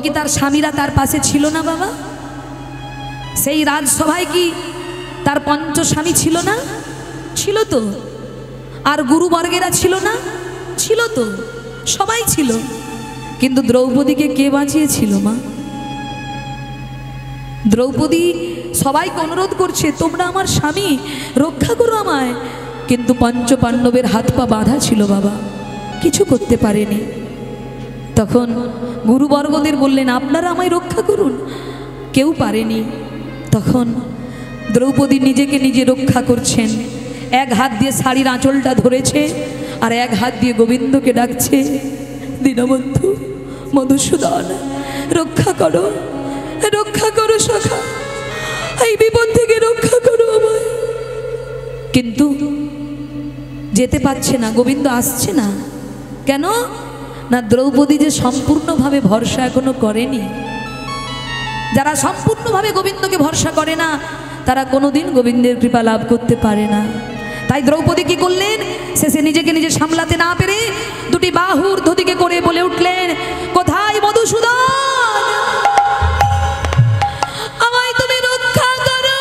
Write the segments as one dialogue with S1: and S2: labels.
S1: কি তার স্বামীরা তার পাশে ছিল না বাবা? সেই রাজসভায় কি তার পঞ্চ স্বামী ছিল না? ছিল তো। আর গুরুবর্গেরা ছিল না? ছিল তো, সবাই ছিল। কিন্তু দ্রৌপদীকে কে বাঁচিয়েছিল মা? দ্রৌপদী সবাইকে অনুরোধ করছে, তোমরা আমার স্বামী, রক্ষা করো আমায়। কিন্তু পঞ্চ পাণ্ডবের হাত পা বাঁধা ছিল বাবা, কিছু করতে পারেনি। তখন গুরুবর্গদের বললেন, আপনারা আমায় রক্ষা করুন। কেউ পারেনি। তখন দ্রৌপদী নিজেকে নিজে রক্ষা করছেন। এক হাত দিয়ে শাড়ির আঁচলটা ধরেছে, আর এক হাত দিয়ে গোবিন্দকে ডাকছে, দীনবন্ধু মধুসূদন, রক্ষা করো, রক্ষা করো সখা, এই বিপদ থেকে রক্ষা করো আমায়। কিন্তু যেতে পারছে না, গোবিন্দ আসছে না। কেন না? দ্রৌপদী যে সম্পূর্ণভাবে ভরসা এখনো করেনি। যারা সম্পূর্ণভাবে গোবিন্দকে ভরসা করে না, তারা কোনোদিন গোবিন্দের কৃপা লাভ করতে পারে না। তাই দ্রৌপদী কি করলেন? শেষে নিজেকে নিজে সামলাতে না পেরে দুটি বাহু ঊর্ধ্বদিকে করে বলে উঠলেন, কোথায় মধুসূদন, আমায় তুমি রক্ষা করো,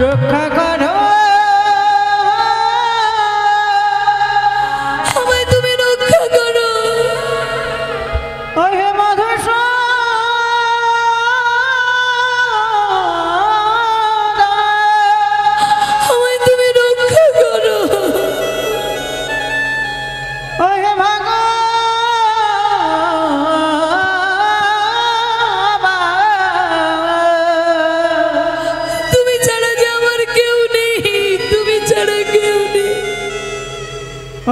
S2: রক্ষা করো,
S1: আমায় তুমি রক্ষা করো।
S2: ওহে মধুসূদন,
S1: আমায় তুমি রক্ষা করো।
S2: ওহে
S1: তুমি ছাড়া যে আমার কেউ নেই, তুমি ছাড়া কেউ নেই,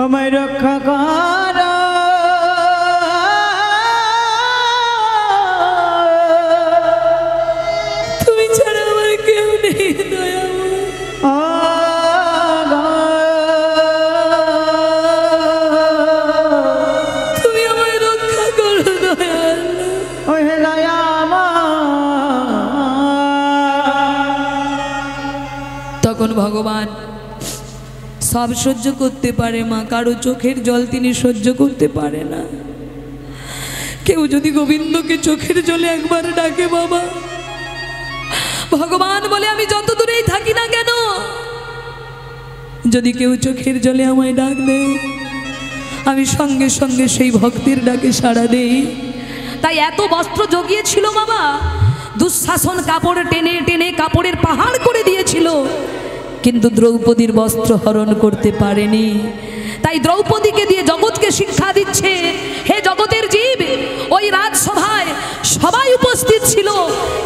S2: আমায় রক্ষা করো।
S1: তুমি ছাড়া আমার কেউ নেই দয়াময়। তুমি আমায় রক্ষা করো দয়াল।
S2: ওহে
S1: তখন ভগবান সব সহ্য করতে পারে মা, কারো চোখের জল তিনি সহ্য করতে পারে না। কেউ যদি গোবিন্দকে চোখের জলে একবার ডাকে বাবা, ভগবান বলে আমি যত দূরেই থাকি না কেন, যদি কেউ চোখের জলে আমায় ডাক দেয়, আমি সঙ্গে সঙ্গে সেই ভক্তের ডাকে সাড়া দেই। তাই এত বস্ত্র জগিয়েছিল বাবা, দুঃশাসন কাপড় টেনে টেনে কাপড়ের পাহাড় করে দিয়েছিল, কিন্তু দ্রৌপদীর বস্ত্র হরণ করতে পারেনি। তাই দ্রৌপদীকে দিয়ে জগৎকে শিক্ষা দিচ্ছে, হে জগতের জীব, ওই রাজসভায় সবাই উপস্থিত ছিল,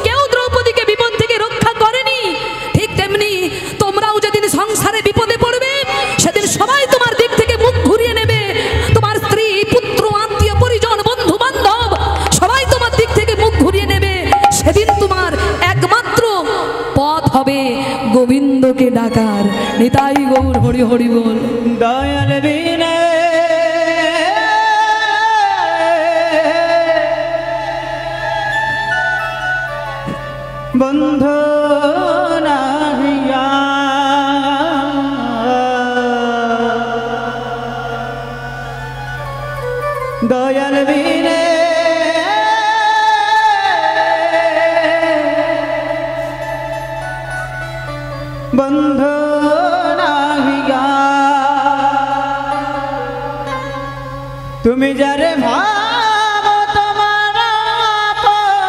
S1: কেউ দ্রৌপদীকে বিপদ থেকে রক্ষা করেনি। ঠিক তেমনি তোমরাও যেদিন সংসারে বিপদে পড়বে, সেদিন সবাই তোমার দিক থেকে মুখ ঘুরিয়ে নেবে। তোমার স্ত্রী, পুত্র, আত্মীয় পরিজন, বন্ধু বান্ধব সবাই তোমার দিক থেকে মুখ ঘুরিয়ে নেবে। সেদিন তোমার একমাত্র পথ হবে গোবিন্দকে ডাকার। নিতাই গৌর হরি হরি বল।
S2: দয়াল বিনে বন্ধু নাহিয়া, দয়াল বিনে বন্ধু নাহিয়া, তুমি যারে ভাবো তোমার আপন,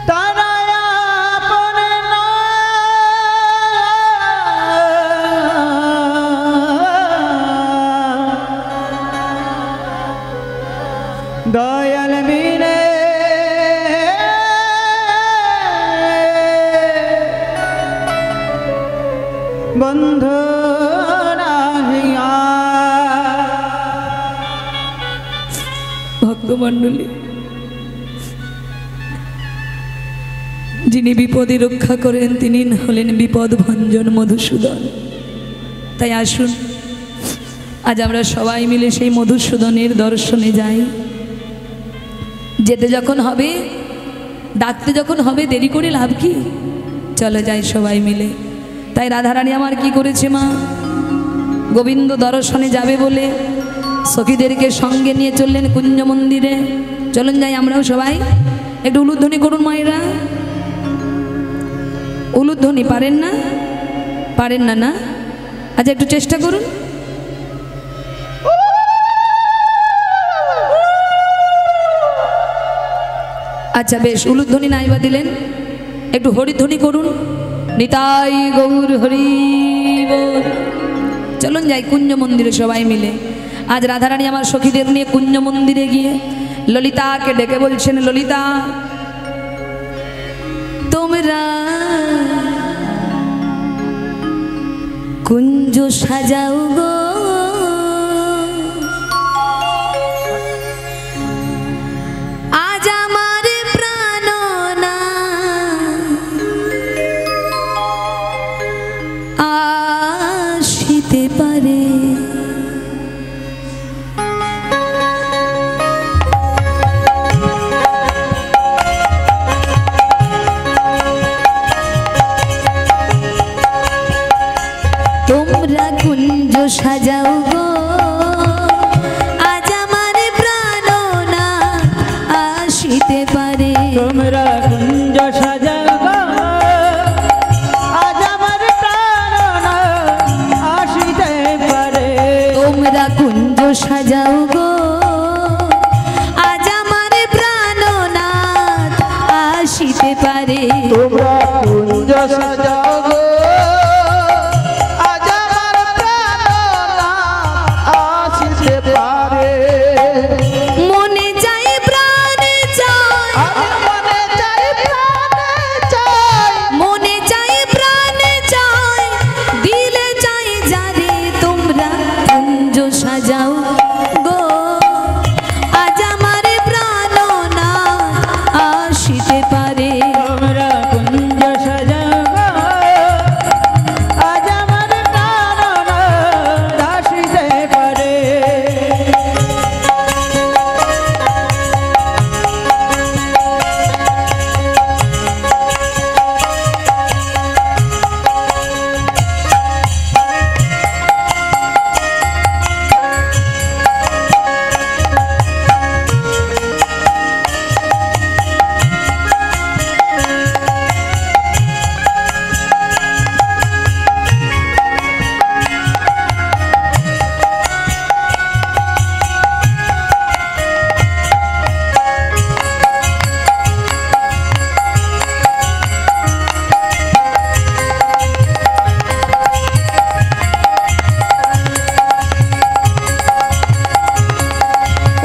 S2: তারা আপন নয়। দয়াল বিনে বন্ধু নাহিয়া।
S1: ভক্তমণ্ডলী, যিনি বিপদে রক্ষা করেন তিনি হলেন বিপদ ভঞ্জন মধুসূদন। তাই আসুন আজ আমরা সবাই মিলে সেই মধুসূদনের দর্শনে যাই। যেতে যখন হবে, ডাকতে যখন হবে, দেরি করে লাভ কি? চলো যাই সবাই মিলে। তাই রাধারানী আমার কি করেছে মা? গোবিন্দ দর্শনে যাবে বলে সখীদেরকে সঙ্গে নিয়ে চললেন কুঞ্জ মন্দিরে। চলুন যাই আমরাও সবাই, একটু উলুধ্বনি করুন মায়েরা। উলুধ্বনি পারেন না? পারেন না না? আচ্ছা একটু চেষ্টা করুন। আচ্ছা বেশ, উলুধ্বনি নাইবা দিলেন, একটু হরিধ্বনি করুন। নিতাই গৌর হরি বল। চলুন যাই কুঞ্জ মন্দিরে সবাই মিলে। আজ রাধারানী আমার সখীদের নিয়ে কুঞ্জ মন্দিরে গিয়ে ললিতাকে ডেকে বলছেন, ললিতা তোমরা কুঞ্জ সাজাও গো, আজ আমার প্রাণনা আসিতে পারে। তোমরা কুঞ্জ সাজাও গো, আজ আমার প্রাণনা আসিতে পারে।
S2: তোমরা কুঞ্জ সাজাও গো, আজ আমার প্রাণনা আসিতে পারে।
S1: তোমরা কুঞ্জ সাজাও গো, আজ আমার প্রাণনা আসিতে পারে।
S2: তোমরা কুঞ্জ সাজাও গো, আজ আমার প্রাণনা আসিতে পারে।
S1: মনে চাই প্রাণে চাই,
S2: মনে চাই প্রাণে চাই,
S1: মনে চাই প্রাণে চাই, দিলে চাই যারে। তোমরা কুঞ্জ সাজাও গো, আজ আমার প্রাণনা আসিতে পারে।
S2: তোমরা কুঞ্জ সাজাও গো, আজ আমার প্রাণনা আসিতে পারে।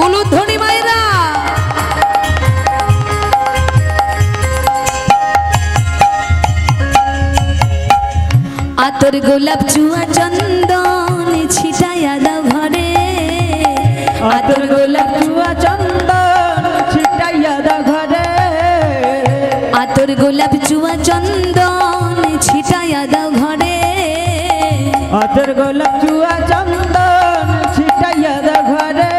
S1: উলুধ্বনি মায়েরা। আতর গোলাপ চুয়া চন্দন ছিটাইয়া দাও ঘরে,
S2: আতর গোলাপ চুয়া চন্দন ছিটাইয়া দাও ঘরে।
S1: আতর গোলাপ চুয়া চন্দন ছিটাইয়া দাও ঘরে।
S2: আতর গোলাপ চুয়া চন্দন ছিটাইয়া দাও ঘরে।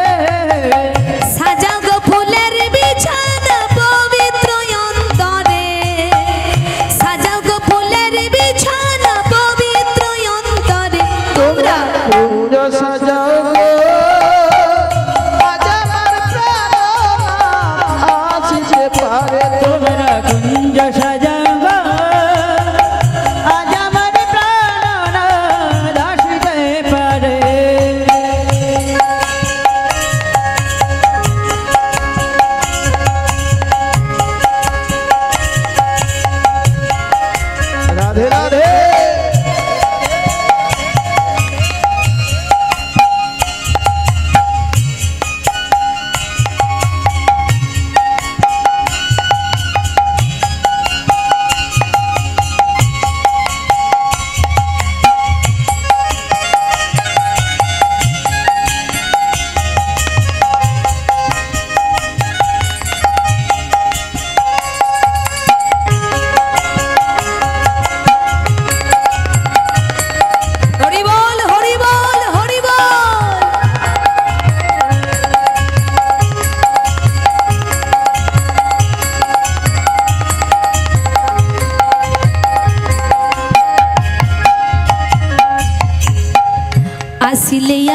S1: সাজাও গো ফুলের বিছানা পবিত্র অন্তরে, সাজাও গো ফুলের বিছানা পবিত্র অন্তরে। তোমরা
S2: কুঞ্জ সাজাও গো, আজ আমার প্রাণনা আসিতে পারে। তোমরা কুঞ্জ সাজাও গো, আজ আমার প্রাণনা আসিতে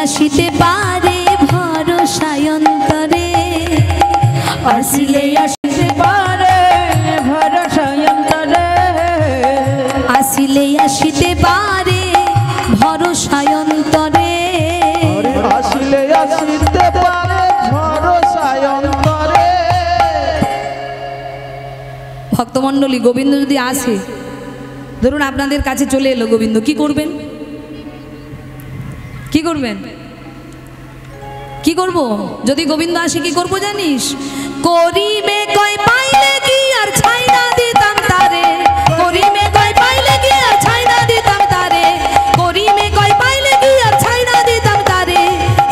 S1: আসিতে পারে ভরসায় অন্তরে, আসিলে আসিতে পারে ভরসায় অন্তরে, আসিলে আসিতে পারে ভরসায় অন্তরে,
S2: আসিলে আসিতে পারে ভরসায় অন্তরে।
S1: ভক্তমণ্ডলী, গোবিন্দ যদি আসে, ধরুন আপনাদের কাছে চলে এলো গোবিন্দ, কি করবেন? কি করবেন? কি করব? যদি গোবিন্দ আসে কি করব জানিস? করিবে কয় পাইলে কি আর ছাইনা দিতাম তারে, করিবে কয় পাইলে কি আর ছাইনা দিতাম তারে, করিবে কয় পাইলে কি আর ছাইনা দিতাম তারে,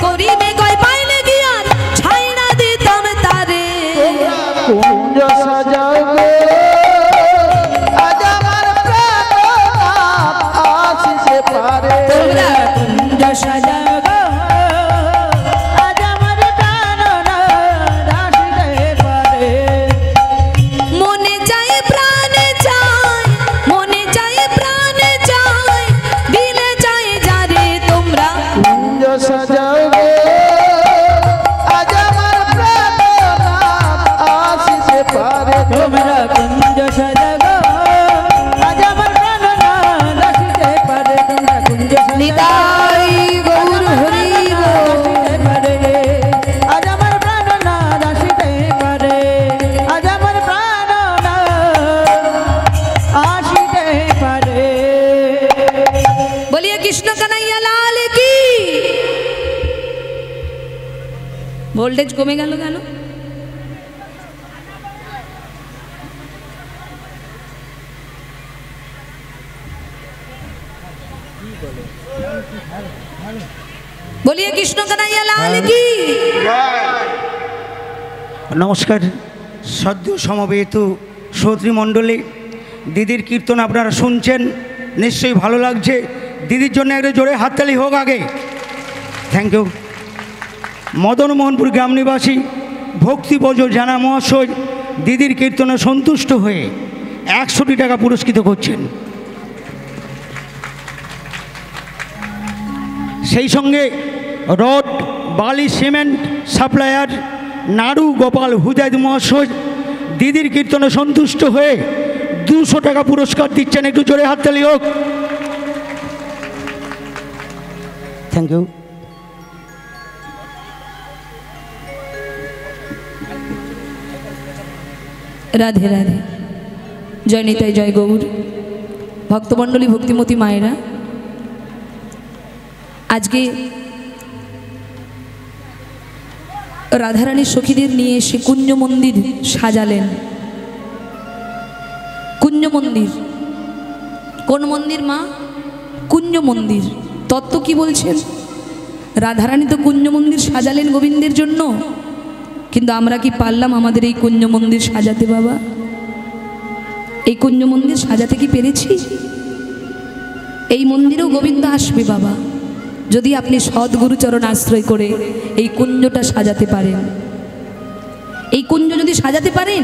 S1: করিবে কয় পাইলে কি আর ছাইনা দিতাম তারে।
S2: কুঞ্জ সাজাও গো আজ আমার প্রাণনাথ আসিতে পারে,
S1: তোমরা কুঞ্জ সাজাও গো
S2: আজ আমার প্রাণনাথ আসিতে পারে।
S1: মনে চায় প্রাণে চায়, মনে চায় প্রাণে চায়, দিলে চায় যারে তোমরা
S2: কুঞ্জ সাজাও গো আজ আমার প্রাণনাথ আসিতে পারে, তোমরা কুঞ্জ সাজাও গো আজ আমার প্রাণনাথ আসিতে পারে, তোমরা কুঞ্জ
S1: নিতাই গৌর হরি
S2: আসিতে পারে, আজ আমার প্রাণনাথ আসিতে পারে, আজ আমার প্রাণনাথ আসিতে পারে।
S1: বলিয়ে কৃষ্ণ কানাইয়া লাল কি। ভোল্টেজ কমে গেল কেন? বলিয়ে কৃষ্ণ কানাইয়া লাল কি।
S3: নমস্কার সদ্য সমবেত শ্রোতৃমণ্ডলী, দিদির কীর্তন আপনারা শুনছেন, নিশ্চয়ই ভালো লাগছে। দিদির জন্য একটা জোরে হাততালি হোক আগে। Thank you. মদনমোহনপুর গ্রাম নিবাসী ভক্তিবজ জানা মহাশয় দিদির কীর্তনে সন্তুষ্ট হয়ে 100 টাকা পুরস্কৃত করছেন। সেই সঙ্গে রড, বালি, সিমেন্ট সাপ্লায়ার নাড়ু গোপাল হুদায়দ মহাশয় দিদির কীর্তনে সন্তুষ্ট হয়ে 200 টাকা পুরস্কার দিচ্ছেন। একটু জোরে হাততালি হোক। Thank you.
S1: রাধে রাধে, জয় নিতাই, জয় গৌর। ভক্তমণ্ডলী, ভক্তিমতী মায়েরা, আজকে রাধারানী সখীদের নিয়ে এসে কুঞ্জ মন্দির সাজালেন। কুঞ্জ মন্দির কোন মন্দির মা? কুঞ্জ মন্দির। তত্ত্ব কি বলছেন? রাধারানী তো কুঞ্জ মন্দির সাজালেন গোবিন্দের জন্য, কিন্তু আমরা কি পারলাম আমাদের এই কুঞ্জ মন্দির সাজাতে বাবা? এই কুঞ্জ মন্দির সাজাতে কি পেরেছি? এই মন্দিরেও গোবিন্দ আসবে বাবা, যদি আপনি সদ্গুরুচরণ আশ্রয় করে এই কুঞ্জটা সাজাতে পারেন। এই কুঞ্জ যদি সাজাতে পারেন,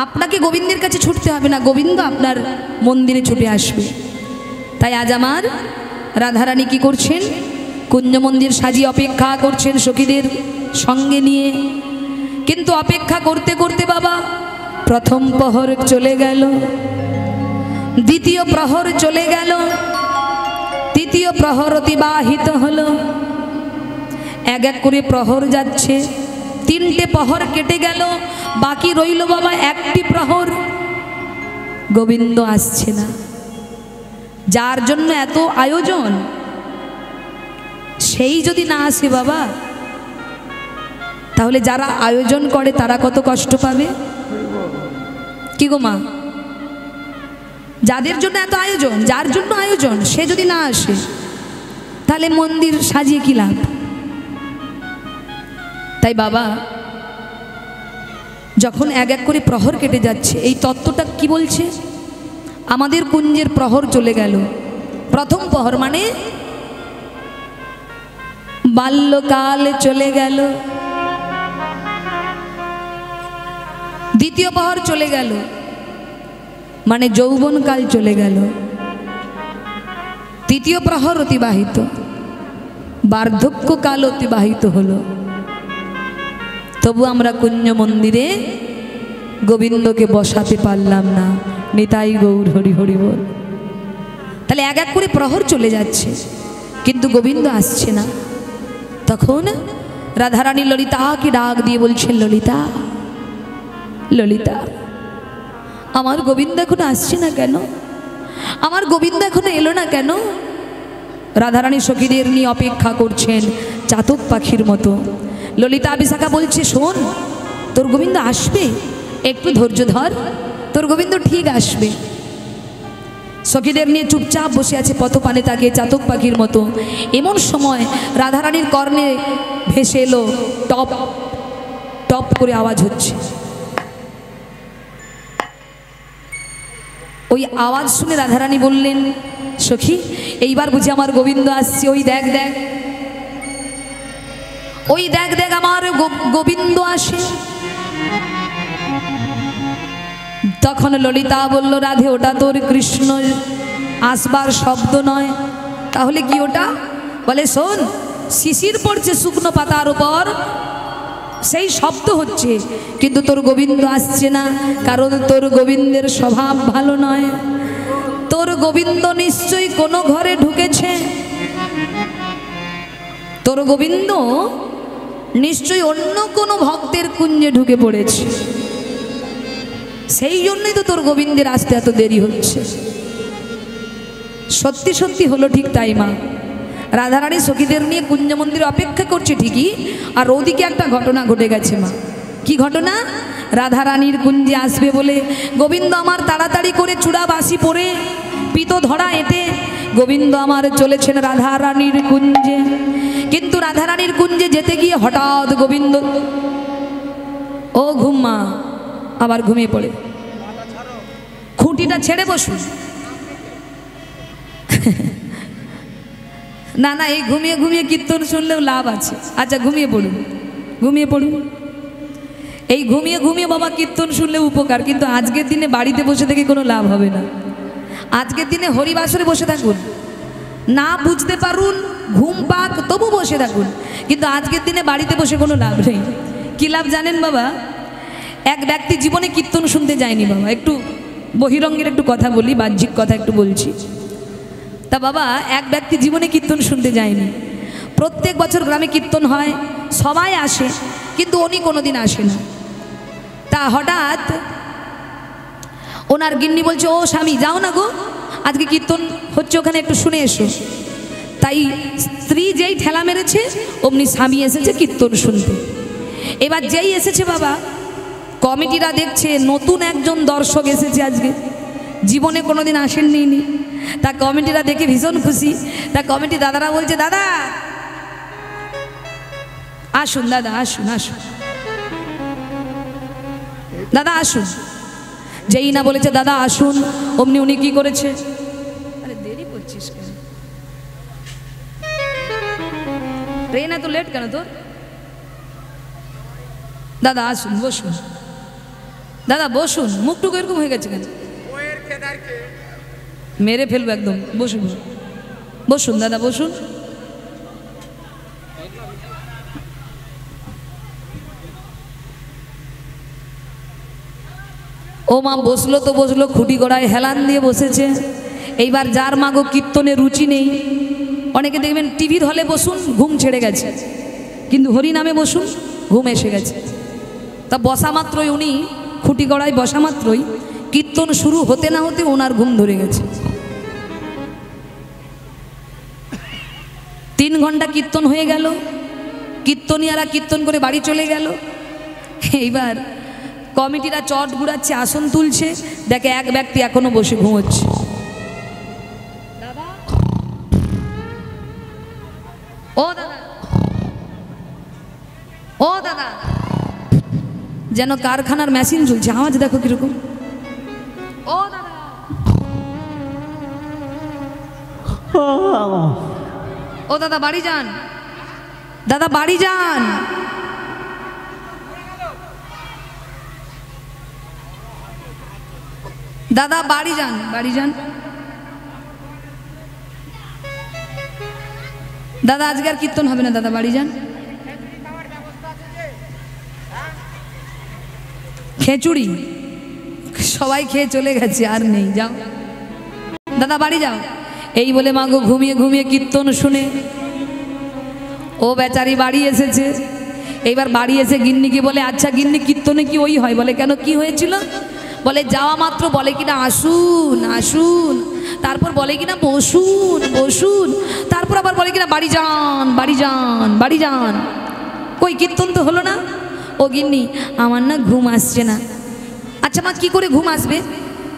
S1: আপনাকে গোবিন্দের কাছে ছুটতে হবে না, গোবিন্দ আপনার মন্দিরে ছুটে আসবে। তাই আজ আমার রাধারানী কি করছেন? কুঞ্জ মন্দির সাজিয়ে অপেক্ষা করছেন সখীদের সঙ্গে নিয়ে। কিন্তু অপেক্ষা করতে করতে বাবা প্রথম প্রহর চলে গেল, দ্বিতীয় প্রহর চলে গেল, তৃতীয় প্রহর অতিবাহিত হলো। এক এক করে প্রহর যাচ্ছে, 3টে প্রহর কেটে গেল, বাকি রইল বাবা 1টি প্রহর। গোবিন্দ আসছে না। যার জন্য এত আয়োজন, সেই যদি না আসে বাবা, তাহলে যারা আয়োজন করে তারা কত কষ্ট পাবে। কি গো মা? যাদের জন্য এত আয়োজন, যার জন্য আয়োজন, সে যদি না আসে, তাহলে মন্দির সাজিয়ে কি লাভ? তাই বাবা যখন এক এক করে প্রহর কেটে যাচ্ছে, এই তত্ত্বটা কি বলছে? আমাদের কুঞ্জের প্রহর চলে গেল। প্রথম প্রহর মানে বাল্যকাল চলে গেল, দ্বিতীয় প্রহর চলে গেল মানে যৌবনকাল চলে গেল, তৃতীয় প্রহর অতিবাহিত, বার্ধক্যকাল অতিবাহিত হলো, তবু আমরা কুঞ্জ মন্দিরে গোবিন্দকে বসাতে পারলাম না। নিতাই গৌর হরি হরি বল। তাহলে এক এক করে প্রহর চলে যাচ্ছে, কিন্তু গোবিন্দ আসছে না। তখন রাধারানী ললিতাকে ডাক দিয়ে বলছেন, ললিতা ললিতা, আমার গোবিন্দ এখন আসছে না কেন? আমার গোবিন্দ এখনো এলো না কেন? রাধারানী সখীদের নিয়ে অপেক্ষা করছেন চাতক পাখির মতো। ললিতা বিশাখা বলছে, শোন, তোর গোবিন্দ আসবে, একটু ধৈর্য ধর, তোর গোবিন্দ ঠিক আসবে। সখীদের নিয়ে চুপচাপ বসে আছে পথপানে তাকে চাতক পাখির মতো। এমন সময় রাধারানীর কর্ণে ভেসে এলো টপ টপ করে আওয়াজ হচ্ছে। ওই আওয়াজ শুনে রাধারানী বললেন, সখী, এইবার বুঝি আমার গোবিন্দ আসছে। ওই দেখ দেখ, ওই দেখ দেখ, আমার গোবিন্দ আসে। তখন ললিতা বলল, রাধে, ওটা তোর কৃষ্ণ আসবার শব্দ নয়, তাহলে কি ওটা? বলে, শোন, শিশির পড়ছে শুকনো পাতার উপর, সেই শব্দ হচ্ছে, কিন্তু তোর গোবিন্দ আসছে না, কারণ তোর গোবিন্দের স্বভাব ভালো নয়। তোর গোবিন্দ নিশ্চয়ই কোনো ঘরে ঢুকেছে, তোর গোবিন্দ নিশ্চয়ই অন্য কোনো ভক্তের কুঞ্জে ঢুকে পড়েছে, সেই জন্যই তো তোর গোবিন্দের আসতে এত দেরি হচ্ছে। সত্যি সত্যি হলো ঠিক তাই মা। রাধারানী সখীদের নিয়ে কুঞ্জ মন্দিরে অপেক্ষা করছে ঠিকই, আর ওদিকে একটা ঘটনা ঘটে গেছে মা। কি ঘটনা? রাধারানীর কুঞ্জে আসবে বলে গোবিন্দ আমার তাড়াতাড়ি করে চূড়া বাসি পরে পিত ধরা এঁটে গোবিন্দ আমার চলেছেন রাধারানীর কুঞ্জে। কিন্তু রাধারানীর কুঞ্জে যেতে গিয়ে হঠাৎ গোবিন্দ, ও ঘুমা, আবার ঘুমিয়ে পড়ে। খুঁটিটা ছেড়ে বসুন। না না, এই ঘুমিয়ে ঘুমিয়ে কীর্তন শুনলেও লাভ আছে। আচ্ছা, ঘুমিয়ে পড়ুন, ঘুমিয়ে পড়ুন। এই ঘুমিয়ে ঘুমিয়ে বাবা কীর্তন শুনলে উপকার, কিন্তু আজকের দিনে বাড়িতে বসে থেকে কোনো লাভ হবে না। আজকের দিনে হরিবাসরে বসে থাকুন, না বুঝতে পারুন, ঘুম পাক, তবু বসে থাকুন, কিন্তু আজকের দিনে বাড়িতে বসে কোনো লাভ নেই। কী লাভ জানেন বাবা? এক ব্যক্তি জীবনে কীর্তন শুনতে যায়নি বাবা। একটু বহিরঙ্গের একটু কথা বলি, বাহ্যিক কথা একটু বলছি। তা বাবা, এক ব্যক্তি জীবনে কীর্তন শুনতে যায়নি। প্রত্যেক বছর গ্রামে কীর্তন হয়, সবাই আসে, কিন্তু উনি কোনোদিন আসে না। তা হঠাৎ ওনার গিন্নি বলছে, ও স্বামী, যাও না গো, আজকে কীর্তন হচ্ছে, ওখানে একটু শুনে এসো। তাই স্ত্রী যেই ঠেলা মেরেছে, অমনি স্বামী এসেছে কীর্তন শুনতে। এবার যেই এসেছে বাবা, কমিটিরা দেখছে নতুন একজন দর্শক এসেছে আজকে, জীবনে কোনোদিন আসেননি। তা কমিটিরা দেখে ভীষণ খুশি। তা কমিটি দাদারা বলছে, দাদা আসুন, দাদা আসুন, আসুন, দাদা আসুন। যেই না বলেছে দাদা আসুন, অমনি উনি কি করেছে, আরে দেরি করছিস কেন, ট্রেন এত লেট কেন তোর? দাদা আসুন, বসুন, দাদা বসুন। মুখটুকু এরকম হয়ে গেছে কেন? মেরে ফেলবো একদম। বসুন, বসুন দাদা, বসুন। ও মা, বসলো তো বসলো, খুঁটি গড়ায় হেলান দিয়ে বসেছে। এইবার যার মাগো কীর্তনে রুচি নেই, অনেকে দেখবেন টিভির হলে বসুন, ঘুম ছেড়ে গেছে, কিন্তু হরি নামে বসুন, ঘুম এসে গেছে। তা বসা মাত্রই উনি খুঁটি গড়ায় বসা মাত্রই কীর্তন শুরু হতে না হতে ওনার ঘুম ধরে গেছে। 3 ঘন্টা কীর্তন হয়ে গেল, কীর্তনিয়ারা কীর্তন করে বাড়ি চলে গেল। এইবার কমিটিরা চট ঘুরাচ্ছে, আসন তুলছে, দেখে এক ব্যক্তি এখনো বসে ঘুমোচ্ছে। দাদা, ও দাদা, ও দাদা, যেন কারখানার মেশিন চলছে, আওয়াজ দেখো কিরকম। ও দাদা, ও দাদা বাড়ি যান, দাদা বাড়ি যান। দাদা বাড়ি যান, বাড়ি যান। দাদা আজকে আর কীর্তন হবে না, দাদা বাড়ি যান। খিচুড়ি সবাই খেয়ে চলে গেছে, আর নেই, যাও দাদা বাড়ি যাও। এই বলে মাগো ঘুমিয়ে ঘুমিয়ে কীর্তন শুনে ও বেচারি বাড়ি এসেছে। এইবার বাড়ি এসে গিন্নিকে বলে, আচ্ছা গিন্নি কীর্তনে কি ওই হয়? বলে কেন, কি হয়েছিল? বলে যাওয়া মাত্র বলে কিনা আসুন আসুন, তারপর বলে কিনা বসুন বসুন, তারপর আবার বলে কিনা বাড়ি যান বাড়ি যান বাড়ি যান। কই কীর্তন তো হলো না। ও গিন্নি আমার না ঘুম আসছে না। আচ্ছা মা কী করে ঘুম আসবে?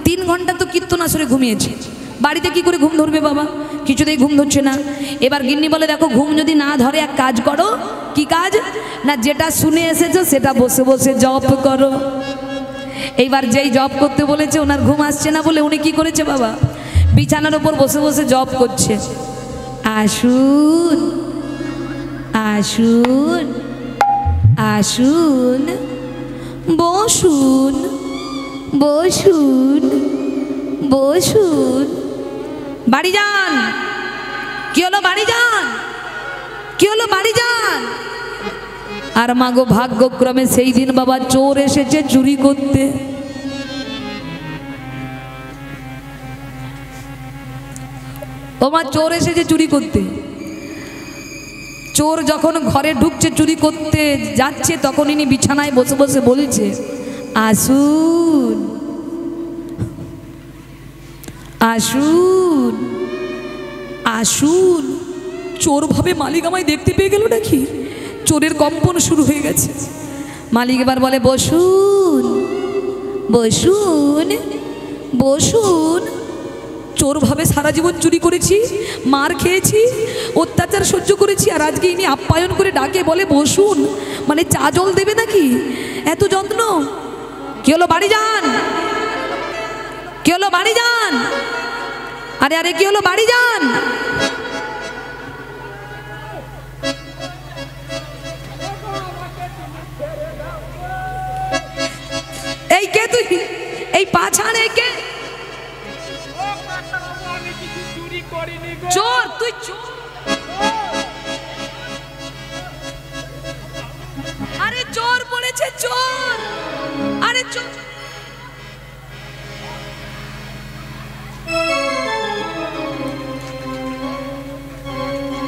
S1: 3 ঘন্টা তো কীর্তন আসরে ঘুমিয়েছে, বাড়িতে কি করে ঘুম ধরবে বাবা? কিছুতেই ঘুম ধরছে না। এবার গিন্নি বলে দেখো ঘুম যদি না ধরে এক কাজ করো। কি কাজ? না যেটা শুনে এসেছো সেটা বসে বসে জপ করো। এইবার যেই জপ করতে বলেছে ওনার ঘুম আসছে না বলে উনি কি করেছে বাবা, বিছানার ওপর বসে বসে জপ করছে। আসুন আসুন আসুন, বসুন বসুন বসুন, বাড়ি যান। কি হলো? বাড়ি যান। কি হলো? বাড়ি যান। আর মাগো ভাগ্যক্রমে সেই দিন বাবা চোর এসেছে চুরি করতে। ও মা চোর এসেছে চুরি করতে। চোর যখন ঘরে ঢুকছে চুরি করতে যাচ্ছে তখন ইনি বিছানায় বসে বসে বলছে আসুন আসুন আসুন। চোর ভাবে মালিক আমায় দেখতে পেয়ে গেল নাকি? চোরের কম্পন শুরু হয়ে গেছে। মালিক এবার বলে বসুন বসুন বসুন। চোর ভাবে সারা জীবন চুরি করেছি, মার খেয়েছি, অত্যাচার সহ্য করেছি, আর আজকে ইনি আপ্যায়ন করে ডাকে বলে বসুন, মানে চা জল দেবে নাকি? এত যত্ন। কি হলো? বাড়ি যান। কি হলো? বাড়ি যান। আরে আরে কি হলো? বাড়ি যান। এই কে তুই? এই পাছান কে? চোর তুই, চোর। আরে চোর বলেছে চোর। আরে চোর।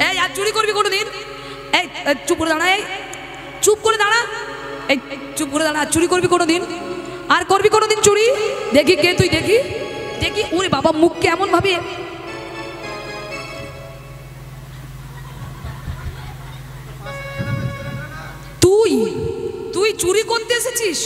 S1: এই আর চুরি করবি কোনোদিন? এই চুপ করে দাঁড়া, এই চুপ করে দাঁড়া, এই চুপ করে দাঁড়া। চুরি করবি কোনোদিন? আর করবি কোনোদিন চুরি? দেখি কে তুই, দেখি দেখি। ওরে বাবা মুখ কেমন ভাবে। তুই তুই চুরি করতে এসেছিস?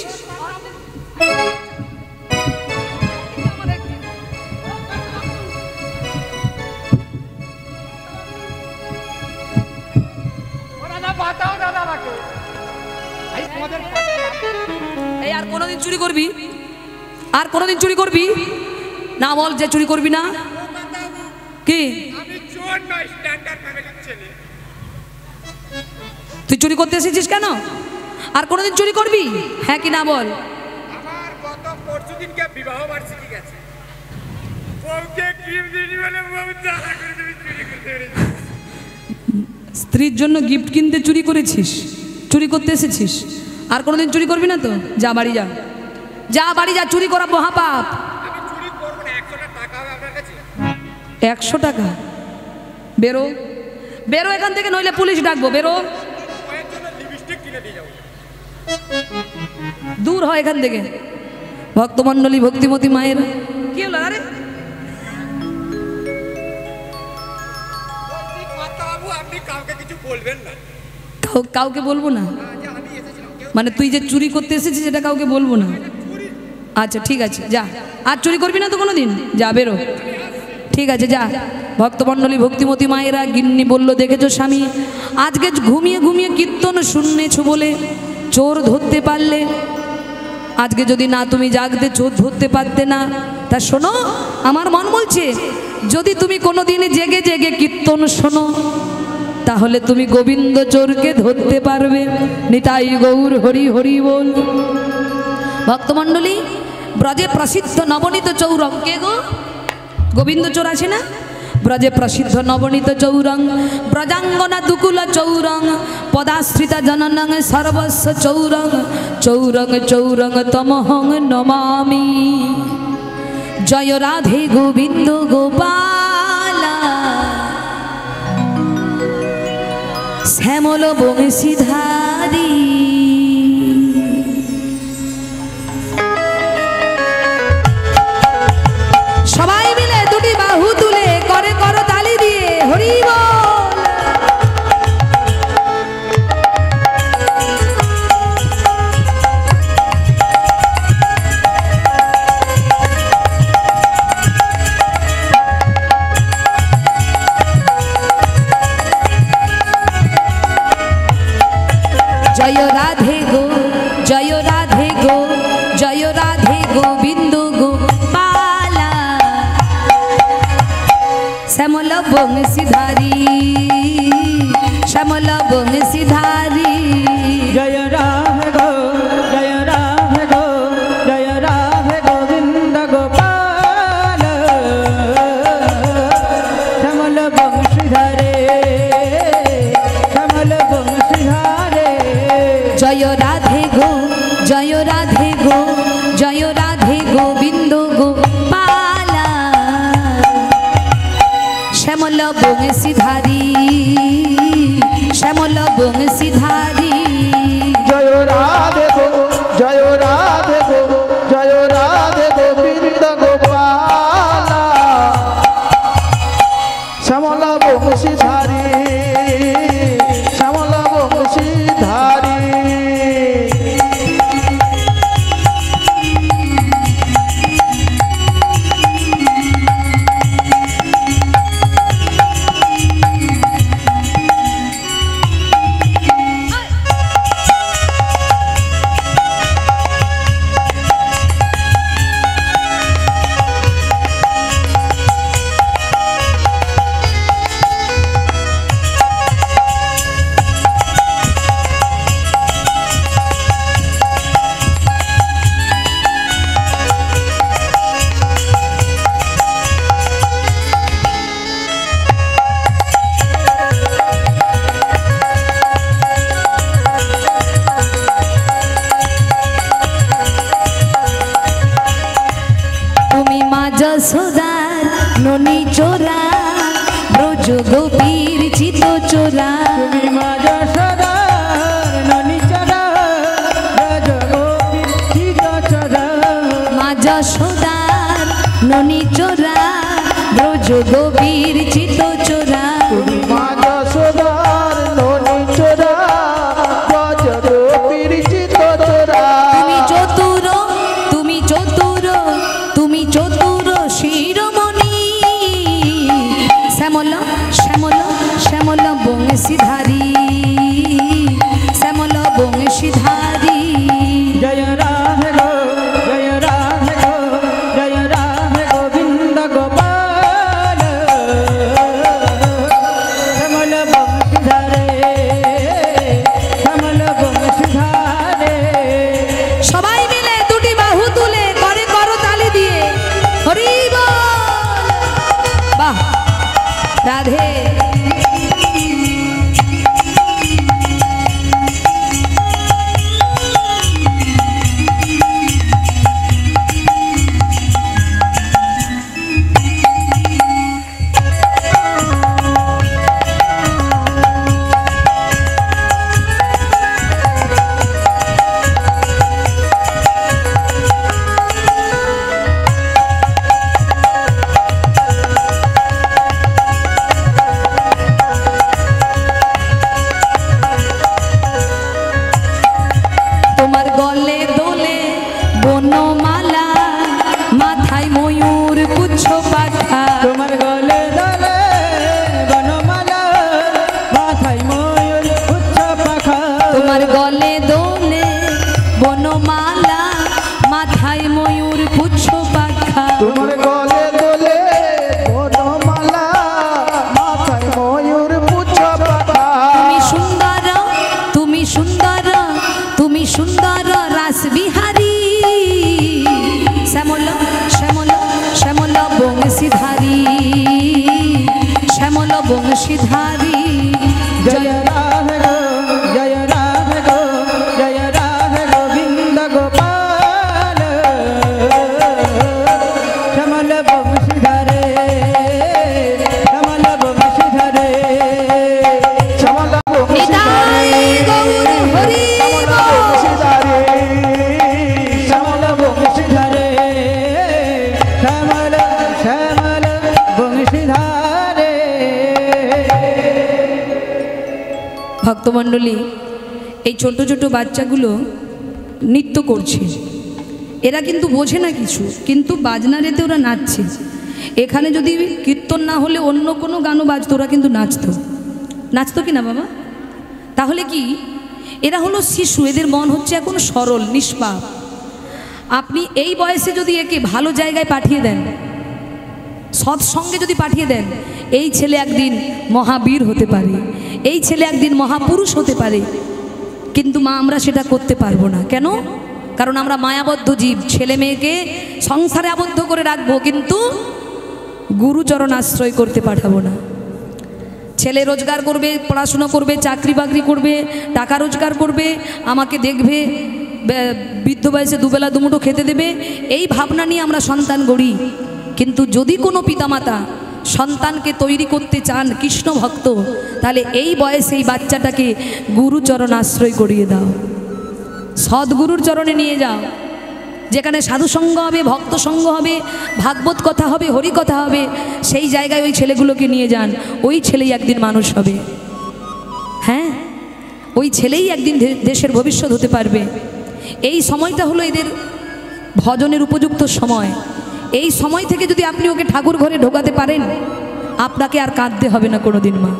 S1: এই আর কোনোদিন চুরি করবি? আর কোনোদিন চুরি করবি না? বল যে চুরি করবি না। কি তুই চুরি করতে এসেছিস কেন? আর কোনোদিন চুরি করবি? হ্যাঁ কি না বল।
S4: আমার গত পরশুদিনকে বিবাহ বার্ষিকী গেছে, বউকে গিফট দিই বলে বউ জ্বালা করে তুমি চুরি করতে পেরেছিস।
S1: স্ত্রীর জন্য গিফট কিনতে চুরি করেছিস, চুরি করতে এসেছিস। আর কোনোদিন চুরি করবি না তো? যা বাড়ি যা, যা বাড়ি যা। চুরি করা মহাপাপ।
S4: আমি চুরি করব না। 100 টাকা হবে আপনার কাছে?
S1: 100 টাকা? বেরো বেরো এখান থেকে, নইলে পুলিশ ডাকবো। বেরো,
S4: ওর জন্য লিপস্টিক কিনে দিয়ে যাবো।
S1: দূর হয় এখান থেকে। ভক্তমণ্ডলী, ভক্তিমতী মায়ের কি হলো? আরে
S4: বাবু আপনি কাউকে কিছু বলবেন না।
S1: কাউকে বলবো না
S4: যে আমি এসেছিলাম, কেউ
S1: মানে তুই যে চুরি করতে এসেছিস সেটা কাউকে বলবো না?
S4: চুরি
S1: আচ্ছা ঠিক আছে, যা। আর চুরি করবি না তো কোনোদিন? যা বেরো। ঠিক আছে যা। ভক্তমণ্ডলী, ভক্তিমতী মায়েরা গিন্নি বলল দেখেছো স্বামী, আজকে ঘুমিয়ে ঘুমিয়ে কীর্তন শুনেছো বলে চোর ধরতে পারলে। আজকে যদি না তুমি জাগতে চোর ধরতে পারতে না। তা শোনো, আমার মন বলছে যদি তুমি কোনোদিন জেগে জেগে কীর্তন শোনো তাহলে তুমি গোবিন্দ চোরকে ধরতে পারবে। নিতাই গৌর হরি হরি বল। ভক্তমণ্ডলী, ব্রজে প্রসিদ্ধ নবনীত চৌরঙ্গে গো গোবিন্দ চোর আছে না? ব্রজে প্রসিদ্ধ নবনীত চৌরং ব্রজাঙ্গনা দুকুল চৌরং পদাশ্রিতা জননং সর্বস্ব চৌরং চৌরং চৌরং তমহং নমামি জয় রাধে গোবিন্দ গোপালা শ্যামল বংশীধারী। সবাই মিলে দুটি বাহু তুলে করে করো তালি দিয়ে হরি বল। জয় রাধে গো জয় রাধে গো জয় রাধে গোবিন্দ গোপালা শ্যামল বংশীধারী শ্যামল বংশীধারী।
S2: জয় রাধে গো জয় রাধে গো জয় রাধে গোবিন্দ গোপাল শ্যামল বংশীধারে শ্যামল বংশীধারে।
S1: জয় রাধে গো জয় রাধে গো জয় রাধে গোবিন্দ গোপালা শ্যামল বংশীধারী শ্যামল বংশীধারী।
S2: জয় রাধে গো জয় রাধে গো জয় রাধে গোবিন্দ গোপাল শ্যামল বংশীধারী শ্যামল বংশীধারী।
S1: যশোদার ননি চোরা ব্রজ গোপীর চিত চোরা।
S2: তুমি মা যশোদার ননি চোরা ব্রজ গোপীর চিত চোরা।
S1: মা যশোদার ননি চোরা ব্রজ গোপীর চিত চোরা।
S2: তুমি মা যশোদার ননি চোরা ব্রজ গোপীর চিত চোরা।
S1: তুমি চতুর তুমি চতুর তুমি চতুর শিরোমণি শ্যামল শ্যামল শ্যামল বংশীধারী শ্যামল বংশীধারী।
S2: জয় রাধে গো জয় রাধে গো জয় রাধে গোবিন্দ গোপাল
S1: বংশীধারী
S2: জয় রাধে গো জয় রাধে গো জয় রাধে গোবিন্দ গোপাল শ্যামল বংশীধরে শ্যামল বংশীধরে শ্যামল
S1: নিতাই গৌর হরি
S2: বংশীধরে শ্যামল বংশীধরে শ্যামল শ্যামল বংশীধরে।
S1: ভক্তমণ্ডলী, এই ছোট ছোট বাচ্চাগুলো নৃত্য করছে। এরা কিন্তু বোঝে না কিছু, কিন্তু বাজনারেতে ওরা নাচছে। এখানে যদি কীর্তন না হলে অন্য কোনো গানও বাজতো, ওরা কিন্তু নাচতো। নাচতো কি না বাবা? তাহলে কি এরা হলো শিশু, এদের মন হচ্ছে এখন সরল নিষ্পাপ। আপনি এই বয়সে যদি একে ভালো জায়গায় পাঠিয়ে দেন, সৎসঙ্গে যদি পাঠিয়ে দেন, এই ছেলে একদিন মহাবীর হতে পারে, এই ছেলে একদিন মহাপুরুষ হতে পারে। কিন্তু মা আমরা সেটা করতে পারবো না। কেন? কারণ আমরা মায়াবদ্ধ জীব। ছেলে মেয়েকে সংসারে আবদ্ধ করে রাখবো, কিন্তু গুরুচরণ আশ্রয় করতে পাঠাবো না। ছেলে রোজগার করবে, পড়াশুনো করবে, চাকরি বাকরি করবে, টাকা রোজগার করবে, আমাকে দেখবে, বৃদ্ধ বয়সে দুবেলা দুমুঠো খেতে দেবে, এই ভাবনা নিয়ে আমরা সন্তান গড়ি। কিন্তু যদি কোনো পিতামাতা সন্তানকে তৈরি করতে চান কৃষ্ণ ভক্ত, তাহলে এই বয়সে এই বাচ্চাটাকে গুরুচরণ আশ্রয় করিয়ে দাও, সদ্গুরুর চরণে নিয়ে যাও। যেখানে সাধুসঙ্গ হবে, ভক্ত সঙ্গ হবে, ভাগবত কথা হবে, হরি কথা হবে, সেই জায়গায় ওই ছেলেগুলোকে নিয়ে যান। ওই ছেলেই একদিন মানুষ হবে। হ্যাঁ, ওই ছেলেই একদিন দেশের ভবিষ্যৎ হতে পারবে। এই সময়টা হলো এদের ভজনের উপযুক্ত সময়। এই সময় থেকে যদি আপনি ওকে ঠাকুর ঘরে ঢোকাতে পারেন, আপনাকে আর কাঁদতে হবে না কোনোদিন মা।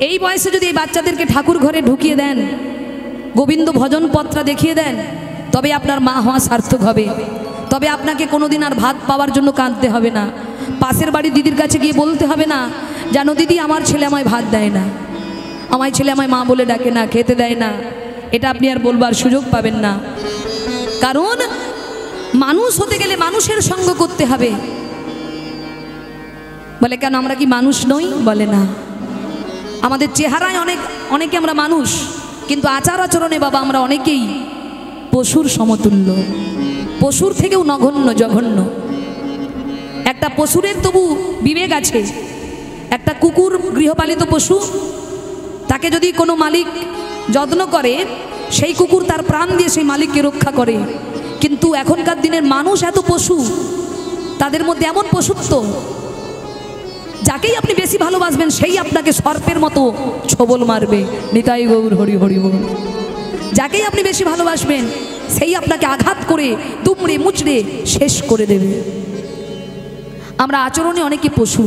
S1: এই বয়সে যদি এই বাচ্চাদেরকে ঠাকুর ঘরে ঢুকিয়ে দেন, গোবিন্দ ভজন পত্রা দেখিয়ে দেন, তবে আপনার মা হওয়া সার্থক হবে। তবে আপনাকে কোনোদিন আর ভাত পাওয়ার জন্য কাঁদতে হবে না। পাশের বাড়ির দিদির কাছে গিয়ে বলতে হবে না, জানো দিদি আমার ছেলে আমায় ভাত দেয় না, আমার ছেলে আমায় মা বলে ডাকে না, খেতে দেয় না। এটা আপনি আর বলবার সুযোগ পাবেন না। কারণ মানুষ হতে গেলে মানুষের সঙ্গ করতে হবে। বলে কেন আমরা কি মানুষ নই? বলে না। আমাদের চেহারায় অনেকে আমরা মানুষ, কিন্তু আচার আচরণে বাবা আমরা অনেকেই পশুর সমতুল্য, পশুর থেকেও নগণ্য জঘন্য। একটা পশুরের তবু বিবেক আছে। একটা কুকুর গৃহপালিত পশু, তাকে যদি কোনো মালিক যত্ন করে, সেই কুকুর তার প্রাণ দিয়ে সেই মালিককে রক্ষা করে। কিন্তু এখনকার দিনের মানুষ এত পশু, তাদের মধ্যে এমন পশুত্ব, যাকেই আপনি বেশি ভালোবাসবেন সেই আপনাকে সর্পের মতো ছোবল মারবে। নিতাই গৌর হরি হরি বল। যাকেই আপনি বেশি ভালোবাসবেন সেই আপনাকে আঘাত করে দুমড়ে মুচড়ে শেষ করে দেবে। আমরা আচরণে অনেকে পশু।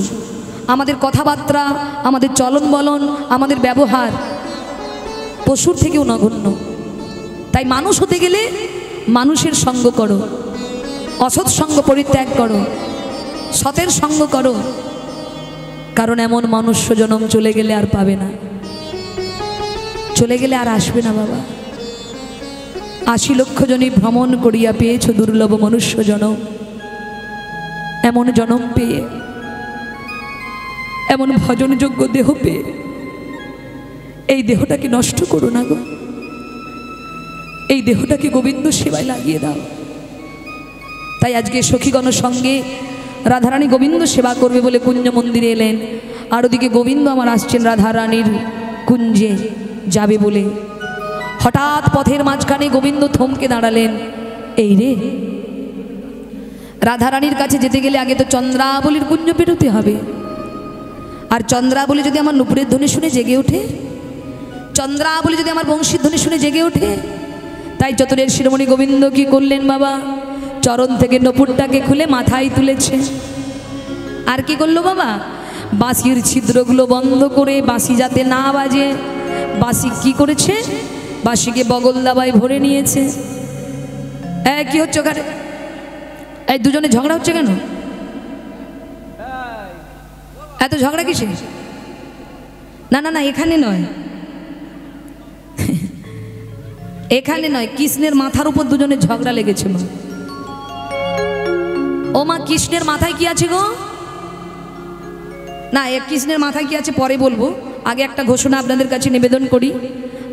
S1: আমাদের কথাবার্তা, আমাদের চলন বলন, আমাদের ব্যবহার পশুর থেকেও নগণ্য। তাই মানুষ হতে গেলে মানুষের সঙ্গ করো, অসৎ সঙ্গ পরিত্যাগ করো, সতের সঙ্গ করো। কারণ এমন মনুষ্য জনম চলে গেলে আর পাবে না, চলে গেলে আর আসবে না বাবা। 80 লক্ষ জনই ভ্রমণ করিয়া পেয়েছ দুর্লভ মনুষ্য জনম। এমন জনম পেয়ে, এমন ভজনযোগ্য দেহ পেয়ে এই দেহটাকে নষ্ট করো না গো। এই দেহটাকে গোবিন্দ সেবায় লাগিয়ে দাও। তাই আজকে সখীগণ সঙ্গে রাধারানী গোবিন্দ সেবা করবে বলে কুঞ্জ মন্দিরে এলেন। আর ওদিকে গোবিন্দ আমার আসছেন রাধারানীর কুঞ্জে যাবে বলে। হঠাৎ পথের মাঝখানে গোবিন্দ থমকে দাঁড়ালেন। এই রে, রাধারানীর কাছে যেতে গেলে আগে তো চন্দ্রাবলীর কুঞ্জ পেরোতে হবে। আর চন্দ্রাবলী যদি আমার নুপুরের ধ্বনি শুনে জেগে ওঠে, চন্দ্রাবলী যদি আমার বংশীর ধ্বনি শুনে জেগে ওঠে, তাই চতুরের শিরোমণি গোবিন্দ কি করলেন বাবা? চরণ থেকে নপুরটাকে খুলে মাথায় তুলেছে। আর কি করলো বাবা? বাঁশির ছিদ্রগুলো বন্ধ করে, বাঁশি যাতে না বাজে, বাঁশি কি করেছে? বাঁশিকে বগল দাবায় ভরে নিয়েছে। কি হচ্ছে ওখানে? এই দুজনে ঝগড়া হচ্ছে কেন? এত ঝগড়া কিসে? না না না, এখানে নয়, এখানে নয়। কৃষ্ণের মাথার উপর দুজনে ঝগড়া লেগেছে মা। ও মা, কৃষ্ণের মাথায় কি আছে গো? না, এক কৃষ্ণের মাথায় কি আছে পরে বলবো, আগে একটা ঘোষণা আপনাদের কাছে নিবেদন করি।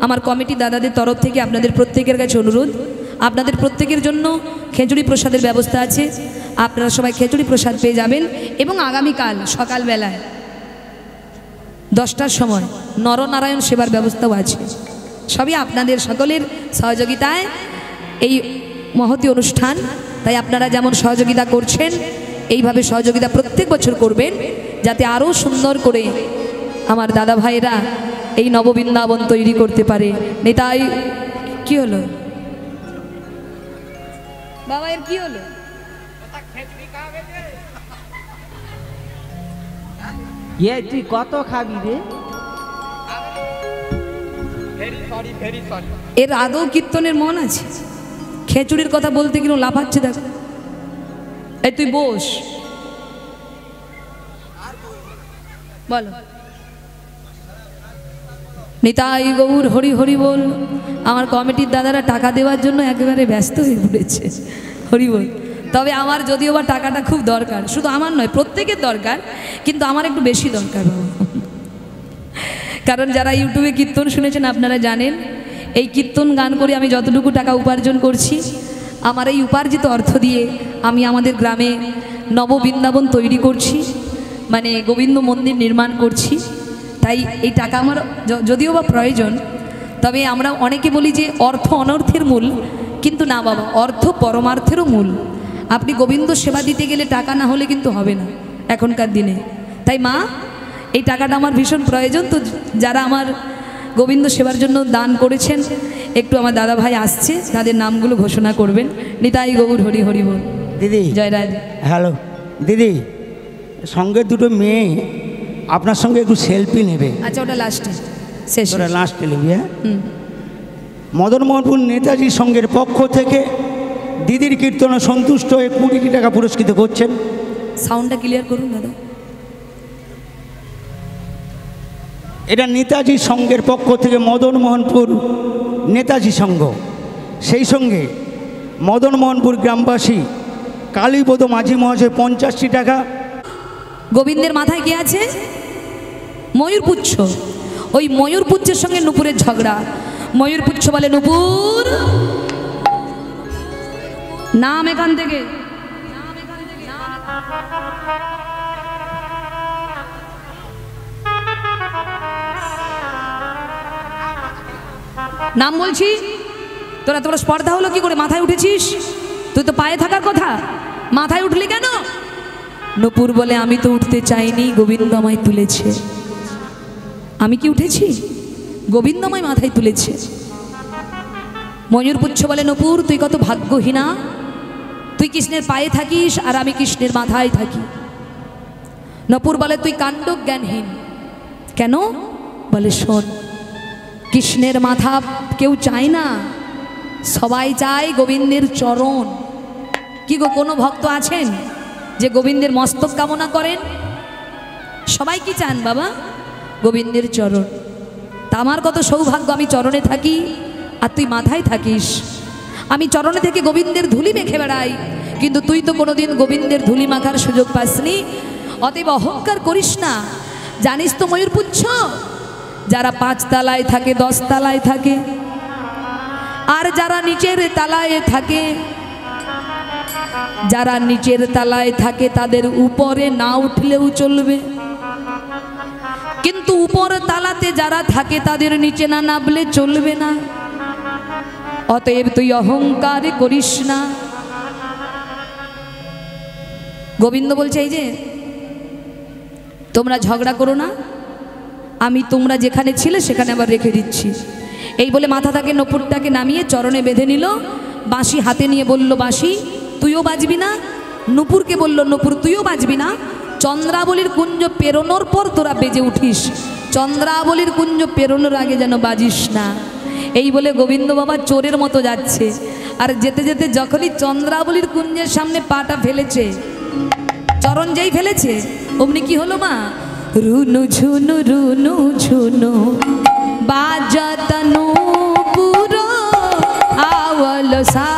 S1: আমার কমিটি দাদাদের তরফ থেকে আপনাদের প্রত্যেকের কাছে অনুরোধ, আপনাদের প্রত্যেকের জন্য খেচুড়ি প্রসাদের ব্যবস্থা আছে। আপনারা সবাই খেচুড়ি প্রসাদ পেয়ে যাবেন। এবং আগামীকাল সকালবেলায় 10টার সময় নরনারায়ণ সেবার ব্যবস্থাও আছে। সবই আপনাদের সকলের সহযোগিতায় এই মহতী অনুষ্ঠান। তাই আপনারা যেমন সহযোগিতা করছেন, এইভাবে সহযোগিতা প্রত্যেক বছর করবেন, যাতে আরও সুন্দর করে আমার দাদা ভাইয়েরা এই নববৃন্দাবন তৈরি করতে পারে। নেতাই কি হলো বাবা, এর কি হলো?
S2: তুই কত খাবি রে?
S1: এর আদৌ কীর্তনের মন আছে? খেচুড়ির কথা বলতে গেলেও লাফাচ্ছে দেখো। এই তুই বস, বলো। নিতাই গৌর হরি হরি বল। আমার কমিটির দাদারা টাকা দেওয়ার জন্য একেবারে ব্যস্ত হয়ে পড়েছে, হরি বল। তবে আমার যদিও বা টাকাটা খুব দরকার, শুধু আমার নয় প্রত্যেকের দরকার, কিন্তু আমার একটু বেশি দরকার বাবা। কারণ যারা ইউটিউবে কীর্তন শুনেছেন আপনারা জানেন, এই কীর্তন গান করে আমি যতটুকু টাকা উপার্জন করছি, আমার এই উপার্জিত অর্থ দিয়ে আমি আমাদের গ্রামে নববৃন্দাবন তৈরি করছি, মানে গোবিন্দ মন্দির নির্মাণ করছি। তাই এই টাকা আমার যদিও বা প্রয়োজন, তবে আমরা অনেকে বলি যে অর্থ অনর্থের মূল, কিন্তু না বাবা, অর্থ পরমার্থেরও মূল। আপনি গোবিন্দ সেবা দিতে গেলে টাকা না হলে কিন্তু হবে না এখনকার দিনে। তাই মা, এই টাকাটা আমার ভীষণ প্রয়োজন। তো যারা আমার গোবিন্দ সেবার জন্য দান করেছেন, একটু আমার দাদা ভাই আসছে, তাদের নামগুলো ঘোষণা করবেন। নিতাই গৌর হরি হরি বল।
S3: দিদি,
S1: জয় রাধে।
S3: হ্যালো দিদি, সঙ্গে দুটো মেয়ে আপনার সঙ্গে একটু সেলফি নেবে।
S1: আচ্ছা, ওটা লাস্টে শেষ।
S3: ওরা লাস্টে নেবে। হ্যাঁ, মদনমোহনপুর নেতাজি সংঘের পক্ষ থেকে দিদির কীর্তনে সন্তুষ্ট হয়ে 20 টাকা পুরস্কৃত করছেন।
S1: সাউন্ডটা ক্লিয়ার করুন দাদা।
S3: এটা নেতাজি সংঘের পক্ষ থেকে মদনমোহনপুর নেতাজি সংঘ, সেই সঙ্গে মদনমোহনপুর গ্রামবাসী কালীপদ মাঝি মহাশয় 50 টাকা।
S1: গোবিন্দের মাথায় কি আছে? ময়ূরপুচ্ছ। ওই ময়ূরপুচ্ছের সঙ্গে নুপুরের ঝগড়া। ময়ূরপুচ্ছ বলে, নুপুর নাম এখান থেকে। নাম বলছি, তোরা তোরা স্পর্ধা হলো কি করে? মাথায় উঠেছিস? তুই তো পায়ে থাকার কথা, মাথায় উঠলি কেন? নুপুর বলে, আমি তো উঠতে চাইনি, গোবিন্দ আমায় তুলেছে। আমি কি উঠেছি? গোবিন্দ আমায় মাথায় তুলেছে। ময়ূরপুচ্ছ বলে, নুপুর তুই কত ভাগ্যহীনা, তুই কৃষ্ণের পায়ে থাকিস আর আমি কৃষ্ণের মাথায় থাকি। নুপুর বলে, তুই কাণ্ড জ্ঞানহীন। কেন? বলে, শোন, কৃষ্ণের মাথা কেউ চায় না, সবাই চায় গোবিন্দের চরণ। কি গো, কোনো ভক্ত আছেন যে গোবিন্দের মস্তক কামনা করেন? সবাই কি চান বাবা? গোবিন্দের চরণ। তা আমার কত সৌভাগ্য, আমি চরণে থাকি আর তুই মাথায় থাকিস। আমি চরণে থেকে গোবিন্দের ধুলি মেখে বেড়াই, কিন্তু তুই তো কোনোদিন গোবিন্দের ধুলি মাখার সুযোগ পাসনি। অতএব অহংকার করিস না। জানিস তো ময়ূরপুচ্ছ, যারা 5 তলায় থাকে, 10 তলায় থাকে, আর যারা নিচের তলায় থাকে, যারা নিচের তলায় থাকে তাদের উপরে না উঠলেও চলবে, কিন্তু উপর তালাতে যারা থাকে তাদের নিচে না নামলে চলবে না। অতএব তুই অহংকার করিস না। গোবিন্দ বলছে, এই যে তোমরা ঝগড়া করো না, আমি তোমরা যেখানে ছিলে সেখানে আবার রেখে দিচ্ছি। এই বলে মাথা থেকে নপুরটাকে নামিয়ে চরণে বেঁধে নিল। বাঁশি হাতে নিয়ে বলল, বাঁশি তুইও বাজবি না। নুপুরকে বলল, নুপুর তুইও বাজবি না। চন্দ্রাবলীর কুঞ্জ পেরোনোর পর তোরা বেজে উঠিস, চন্দ্রাবলীর কুঞ্জ পেরোনোর আগে যেন বাজিস না। এই বলে গোবিন্দ বাবা চোরের মতো যাচ্ছে, আর যেতে যেতে যখনই চন্দ্রাবলীর কুঞ্জের সামনে পাটা ফেলেছে, চরণ যেই ফেলেছে, অমনি কি হলো মা? রুনু ঝুনু বাজাত নূপুর আওয়াল সা।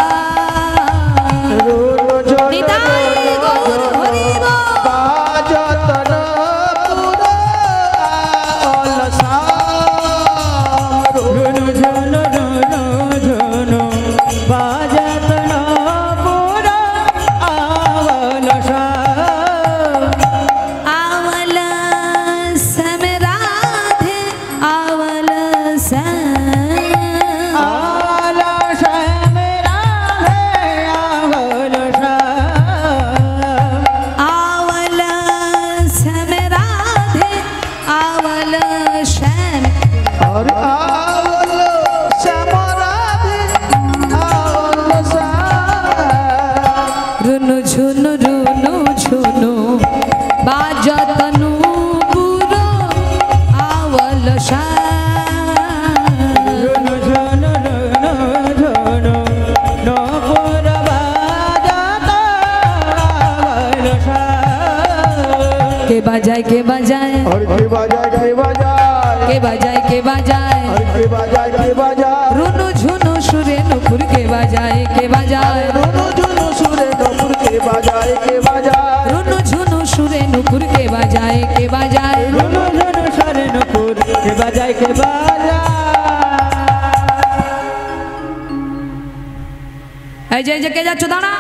S1: নিতাই গৌর হরি বল।
S2: বাজাত নূপুর
S1: কে বাজায়
S5: কে বাজায় কে বাজায়
S1: রুনু ঝুনু সুরে নুপুর কে বাজায় কে বাজায়
S5: রুনু ঝুনু সুরে নপুর কে বাজায় কে বাজায়
S1: রুনু ঝুনু সুরে নুপুর কে বাজায় কে বাজায়
S2: রুনু ঝুনু সুরে নুপুর কে বাজায় কে বাজায়।
S1: এই যে কে যাচ্ছ দাঁড়া।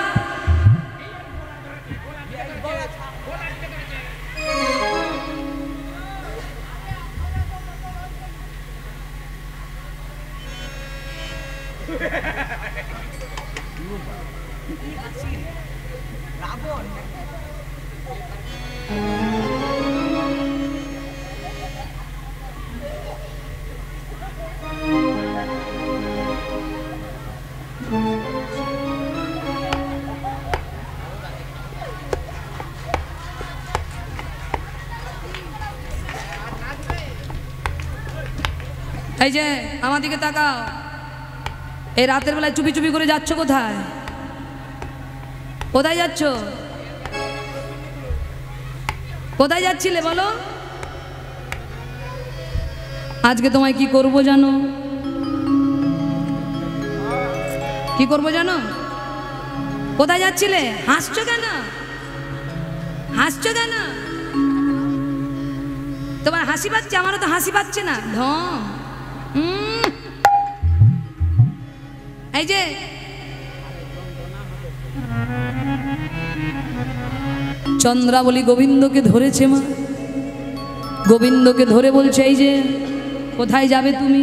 S1: এই যে আমার দিকে তাকাও। এই রাতের বেলায় চুপি চুপি করে যাচ্ছ কোথায়? কোথায় যাচ্ছ? কোথায় যাচ্ছিলে বলো? আজকে তোমায় কি করব জানো? কি করব জানো? কোথায় যাচ্ছিলে? হাসছো কেন? হাসছো কেন? তোমার হাসি পাচ্ছে, আমারও তো হাসি পাচ্ছে না। ঢং। এই যে চন্দ্রাবলী গোবিন্দকে ধরেছে মা, গোবিন্দকে ধরে বলছে এই যে কোথায় যাবে তুমি?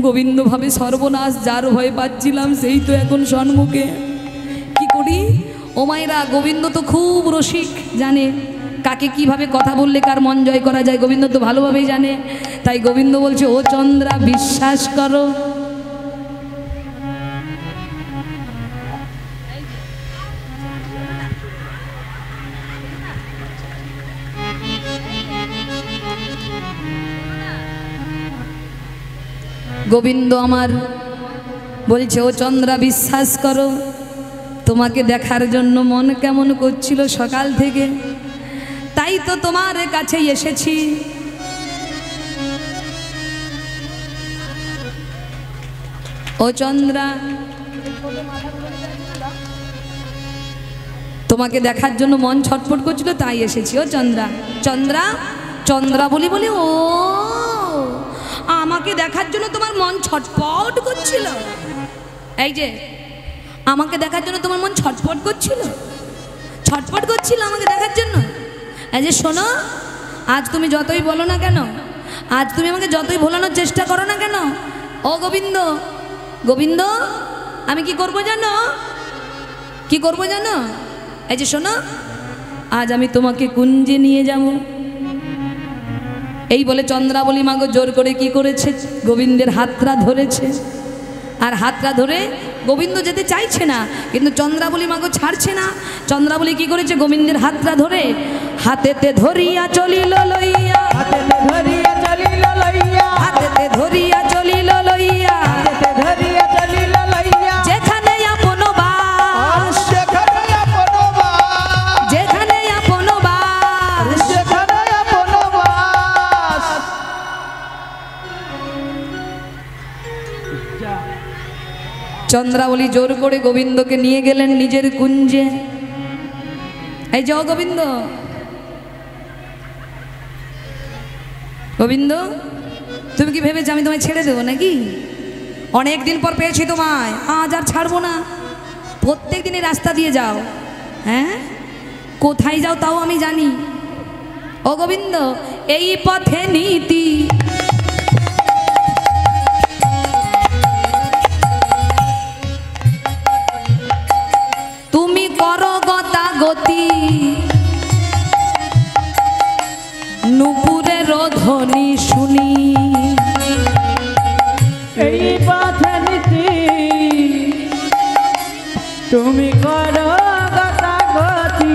S1: গোবিন্দ ভাবে সর্বনাশ, যার ভয় পাচ্ছিলাম সেই তো এখন সম্মুখে, কি করি? ও মায়েরা, গোবিন্দ তো খুব রসিক, জানে কাকে কিভাবে কথা বললে কার মন জয় করা যায়, গোবিন্দ তো ভালোভাবেই জানে। তাই গোবিন্দ বলছে ও চন্দ্রা বিশ্বাস করো, গোবিন্দ আমার বলছে ও চন্দ্রা বিশ্বাস করো, তোমাকে দেখার জন্য মন কেমন করছিল সকাল থেকে, তাই তো তোমার কাছে এসেছি। ও চন্দ্রা, তোমাকে দেখার জন্য মন ছটফট করছিল তাই এসেছি। ও চন্দ্রা, চন্দ্রা চন্দ্রা বলি বলি ও আমাকে দেখার জন্য তোমার মন ছটফট করছিল? এই যে আমাকে দেখার জন্য তোমার মন ছটফট করছিল, ছটফট করছিল আমাকে দেখার জন্য। এই যে শোনো, আজ তুমি যতই বলো না কেন, আজ তুমি আমাকে যতই ভোলানোর চেষ্টা করো না কেন, ও গোবিন্দ, গোবিন্দ আমি কি করব জানো? কি করব জানো? এই যে শোনো, আজ আমি তোমাকে কুঞ্জে নিয়ে যাব। এই বলে চন্দ্রাবলী মাগো জোর করে কি করেছে? গোবিন্দের হাতটা ধরেছে, আর হাতটা ধরে গোবিন্দ যেতে চাইছে না, কিন্তু চন্দ্রাবলী মাগো ছাড়ছে না। চন্দ্রাবলী কি করেছে? গোবিন্দের হাতটা ধরে হাতেতে ধরিয়া চলিল লইয়া,
S2: হাতেতে ধরিয়া চলিল লইয়া,
S1: হাতেতে ধরিয়া চলিল লইয়া,
S2: হাতেতে ধরিয়া চলিল লইয়া,
S1: যেখানে আপন বাস,
S5: সেখানে আপন বাস,
S1: যেখানে আপন বাস,
S5: সেখানে আপন বাস।
S1: চন্দ্রাবলী জোর করে গোবিন্দকে নিয়ে গেলেন নিজের কুঞ্জে। এই যে ও গোবিন্দ, গোবিন্দ তুমি কি ভেবেছো আমি তোমায় ছেড়ে দেবো নাকি? অনেক দিন পর পেয়েছি তোমায়, আজ আর ছাড়বো না। প্রত্যেক দিনই রাস্তা দিয়ে যাও, হ্যাঁ কোথায় যাও তাও আমি জানি। ও গোবিন্দ এই পথে নীতি, তুমি করো গতাগতি, নুপুরের ধ্বনি শুনি,
S2: এই পথে নীতি তুমি করো গতাগতি,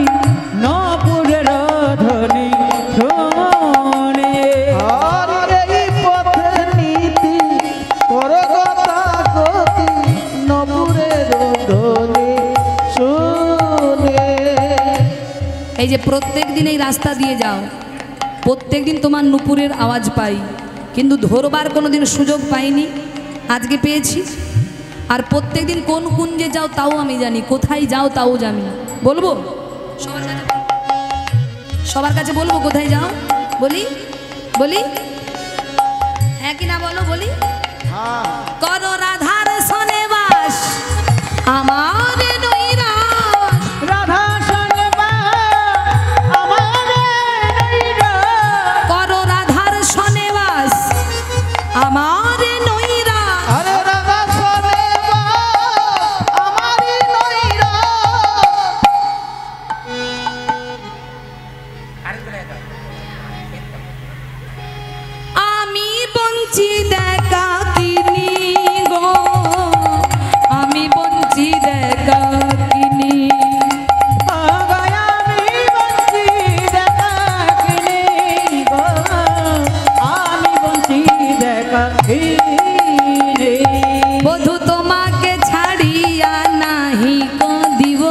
S2: নপুরের ধ্বনি শুনে।
S5: আর এই পথে নীতি করো গতাগতি, নপুরের ধ্বনি শুনে।
S1: এই যে প্রত্যেক দিন এই রাস্তা দিয়ে যাও, প্রত্যেক দিন তোমার নুপুরের আওয়াজ পাই, কিন্তু ধরবার কোনোদিন সুযোগ পাইনি, আজকে পেয়েছি। আর প্রত্যেক দিন কোন কুঞ্জে যাও তাও আমি জানি, কোথায় যাও তাও জানি। বলবো সবার কাছে, সবার কাছে বলবো কোথায় যাও? বলি বলি হ্যাঁ কি না বলো? বলি কর রাধার সনে বাস আমার নৈরাশ,
S2: রাধা সনে বাস আমার নৈরাশ,
S1: কর রাধার সনে বাস আমার নৈরাশ।
S2: আরে রাধা সনে বাস আমার নৈরাশ।
S1: আমি বঞ্চি দেখা কিনি গো, আমি বঞ্চি দেখা কিনি,
S2: আমি বঞ্চি দেখা কিনি গো, আমি বঞ্চি দেখা কিনি।
S1: বধু তোমাকে ছাড়িয়া নাহি কো দিব,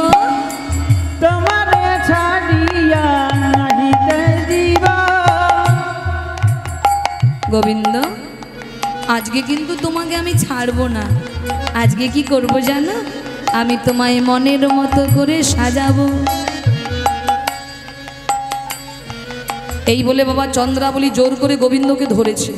S2: তোমারে ছাড়িয়া নাহিতে দিব।
S1: গোবিন্দ আজকে কিন্তু তোমাকে আমি ছাড়বো না। আজকে কি করব জানো? আমি তোমায় মনের মতো করে সাজাবো। এই বলে বাবা চন্দ্রাবলী জোর করে গোবিন্দকে ধরেছে।